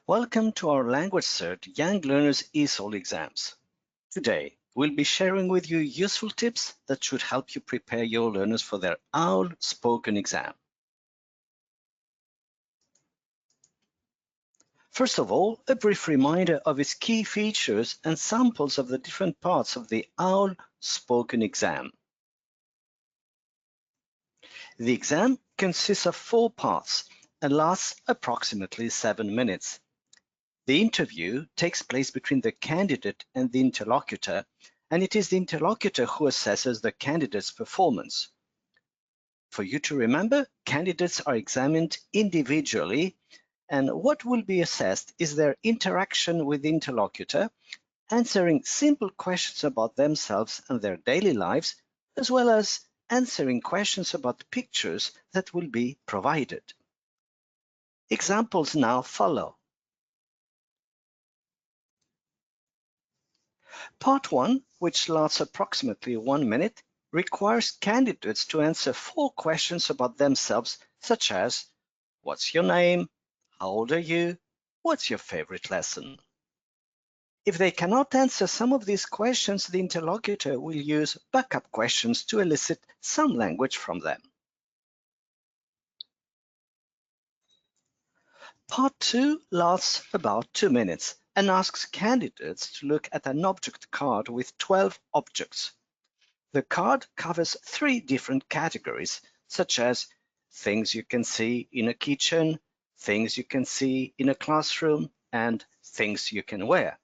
Welcome to our Language Cert Young Learners ESOL exams. Today, we'll be sharing with you useful tips that should help you prepare your learners for their OWL spoken exam. First of all, a brief reminder of its key features and samples of the different parts of the OWL spoken exam. The exam consists of 4 parts and lasts approximately 7 minutes. The interview takes place between the candidate and the interlocutor, and it is the interlocutor who assesses the candidate's performance. For you to remember, candidates are examined individually, and what will be assessed is their interaction with the interlocutor, answering simple questions about themselves and their daily lives, as well as answering questions about pictures that will be provided. Examples now follow. Part 1, which lasts approximately 1 minute, requires candidates to answer 4 questions about themselves, such as, what's your name? How old are you? What's your favorite lesson? If they cannot answer some of these questions, the interlocutor will use backup questions to elicit some language from them. Part 2 lasts about 2 minutes and asks candidates to look at an object card with 12 objects. The card covers 3 different categories, such as things you can see in a kitchen, things you can see in a classroom, and things you can wear.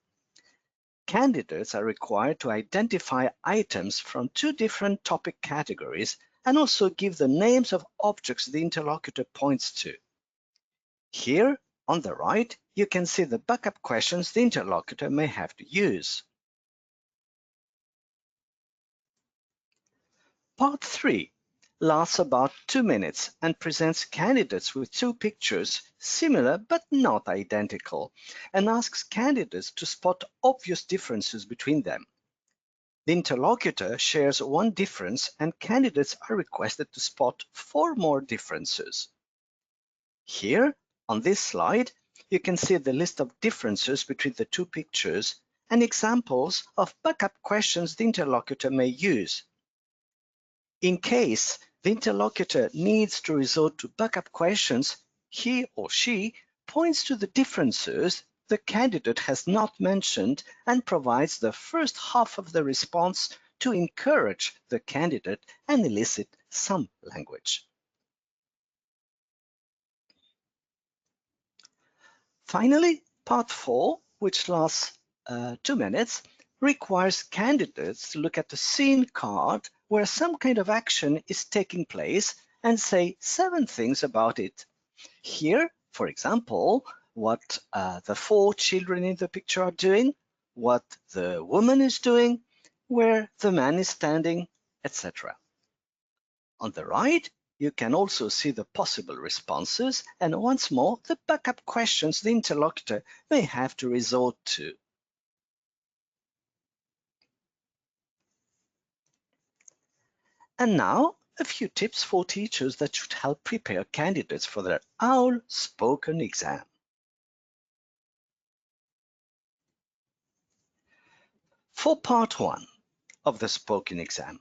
Candidates are required to identify items from 2 different topic categories and also give the names of objects the interlocutor points to. Here, on the right, you can see the backup questions the interlocutor may have to use. Part 3 lasts about 2 minutes and presents candidates with 2 pictures, similar but not identical, and asks candidates to spot obvious differences between them. The interlocutor shares 1 difference and candidates are requested to spot 4 more differences. Here, on this slide, you can see the list of differences between the 2 pictures and examples of backup questions the interlocutor may use. In case the interlocutor needs to resort to backup questions, he or she points to the differences the candidate has not mentioned and provides the first half of the response to encourage the candidate and elicit some language. Finally, part 4, which lasts 2 minutes, requires candidates to look at the scene card where some kind of action is taking place and say 7 things about it. Here, for example, what the 4 children in the picture are doing, what the woman is doing, where the man is standing, etc. On the right, you can also see the possible responses and once more the backup questions the interlocutor may have to resort to. And now, a few tips for teachers that should help prepare candidates for their OWL spoken exam. For part 1 of the spoken exam,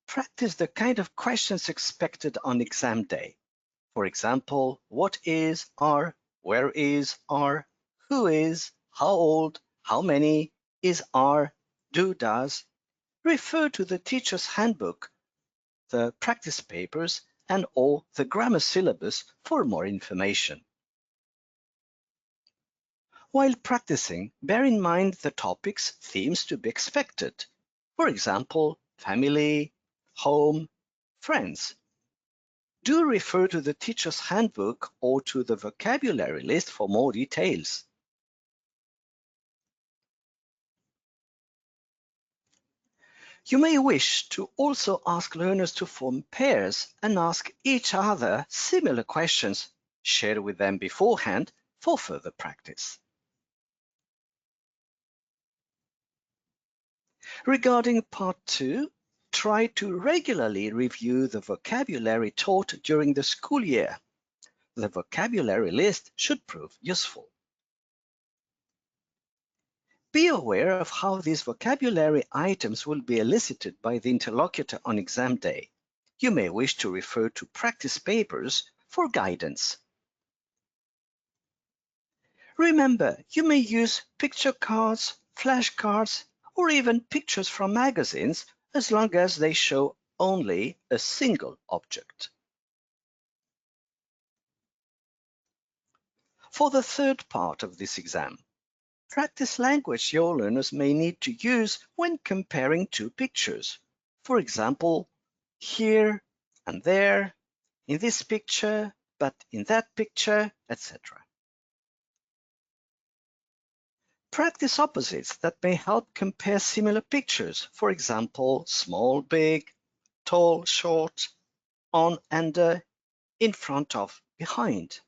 practice the kind of questions expected on exam day. For example, what is, are, where is, are, who is, how old, how many, is, are, do, does. Refer to the teacher's handbook, the practice papers, and or the grammar syllabus for more information. While practicing, bear in mind the topics, themes to be expected. For example, family, home, friends. Do refer to the teacher's handbook or to the vocabulary list for more details. You may wish to also ask learners to form pairs and ask each other similar questions. Share with them beforehand for further practice. Regarding part 2, try to regularly review the vocabulary taught during the school year. The vocabulary list should prove useful. Be aware of how these vocabulary items will be elicited by the interlocutor on exam day. You may wish to refer to practice papers for guidance. Remember, you may use picture cards, flashcards, or even pictures from magazines as long as they show only a single object. For the third part of this exam, practice language your learners may need to use when comparing two pictures. For example, here and there, in this picture, but in that picture, etc. Practice opposites that may help compare similar pictures. For example, small, big, tall, short, on, under, in front of, behind.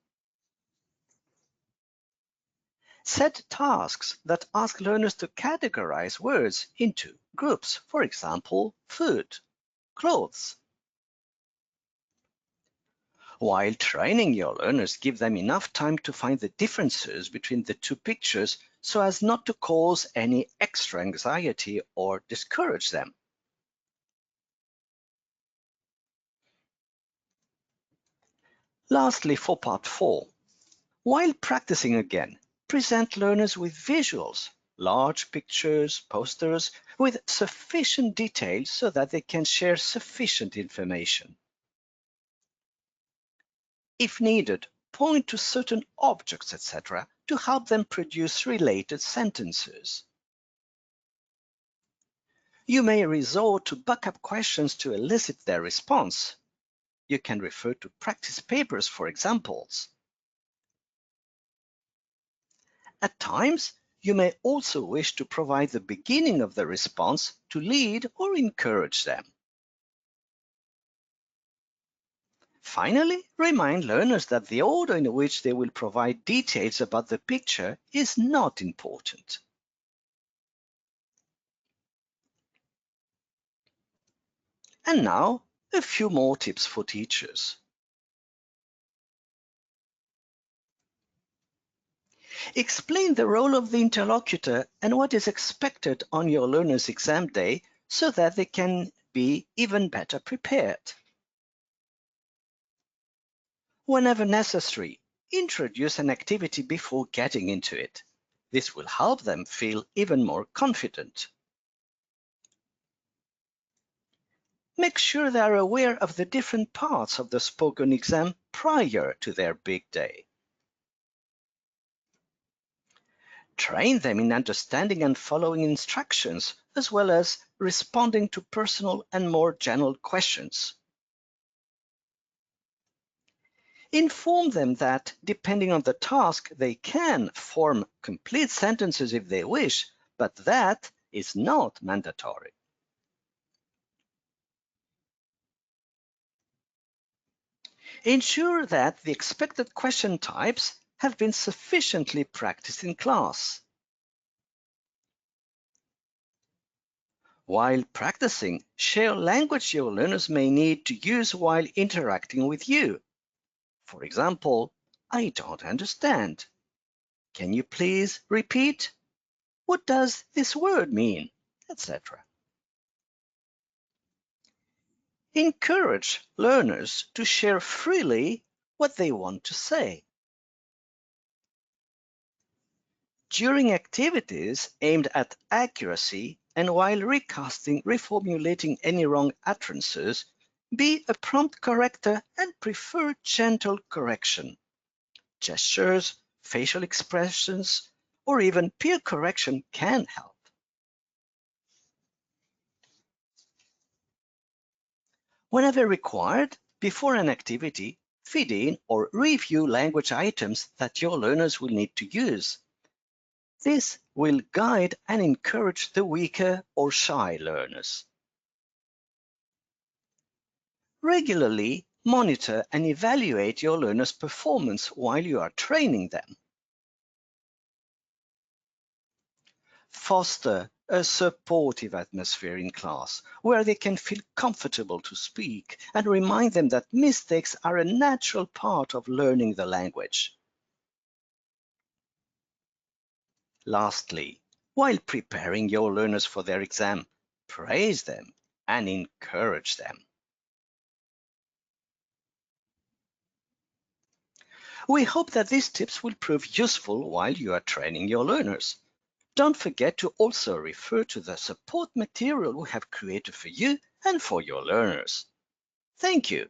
Set tasks that ask learners to categorize words into groups. For example, food, clothes. While training your learners, give them enough time to find the differences between the two pictures so as not to cause any extra anxiety or discourage them. Lastly, for part 4, while practicing again, present learners with visuals, large pictures, posters, with sufficient detail so that they can share sufficient information. If needed, point to certain objects, etc., to help them produce related sentences. You may resort to backup questions to elicit their response. You can refer to practice papers for examples. At times, you may also wish to provide the beginning of the response to lead or encourage them. Finally, remind learners that the order in which they will provide details about the picture is not important. And now, a few more tips for teachers. Explain the role of the interlocutor and what is expected on your learner's exam day so that they can be even better prepared. Whenever necessary, introduce an activity before getting into it. This will help them feel even more confident. Make sure they are aware of the different parts of the spoken exam prior to their big day. Train them in understanding and following instructions, as well as responding to personal and more general questions. Inform them that, depending on the task, they can form complete sentences if they wish, but that is not mandatory. Ensure that the expected question types have been sufficiently practiced in class. While practicing, share language your learners may need to use while interacting with you. For example, I don't understand. Can you please repeat? What does this word mean? Etc. Encourage learners to share freely what they want to say. During activities aimed at accuracy and while reformulating any wrong utterances, be a prompt corrector and prefer gentle correction. Gestures, facial expressions, or even peer correction can help. Whenever required, before an activity, feed in or review language items that your learners will need to use. This will guide and encourage the weaker or shy learners. Regularly monitor and evaluate your learners' performance while you are training them. Foster a supportive atmosphere in class where they can feel comfortable to speak and remind them that mistakes are a natural part of learning the language. Lastly, While preparing your learners for their exam, praise them and encourage them. We hope that these tips will prove useful while you are training your learners. Don't forget to also refer to the support material we have created for you and for your learners. Thank you.